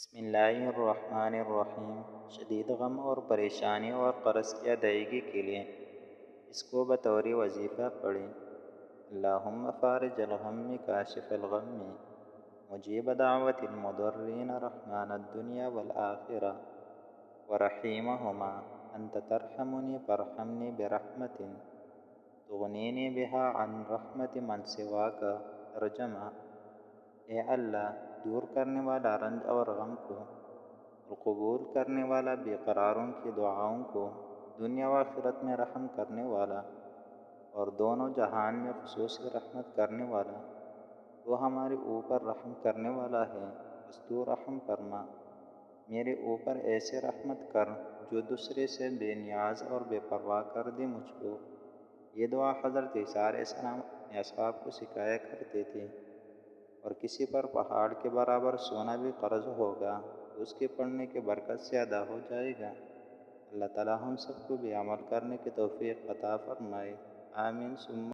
بسم اللہ الرحمن الرحیم۔ شدید غم اور پریشانی اور قرض کی ادائیگی کے لیے اس کو بطور وظیفہ پڑھیں۔ اللہم فارج الغم کاشف الغم مجیب دعوت المضرین رحمن الدنیا والآخرہ ورحیمہما انت ترحمنی فارحمنی برحمت تغنینی بہا عن رحمت من سواک۔ ترجمہ: اے اللہ، دور کرنے والا رنج اور غم کو اور قبول کرنے والا بے قراروں کی دعاؤں کو، دنیا و آخرت میں رحم کرنے والا اور دونوں جہان میں خصوصی رحمت کرنے والا، تو ہمارے اوپر رحم کرنے والا ہے، بس تو رحم فرما۔ میرے اوپر ایسے رحمت کر جو دوسرے سے بے نیاز اور بے پرواہ کر دے مجھ کو۔ یہ دعا حضرت عیسیٰ علیہ السلام اپنے اصحاب کو سکھایا کرتے تھے، اور کسی پر پہاڑ کے برابر سونا بھی قرض ہوگا تو اس کے پڑھنے کی برکت سے ادا ہو جائے گا۔ اللہ تعالی ہم سب کو بھی عمل کرنے کی توفیق عطا فرمائے، آمین ثم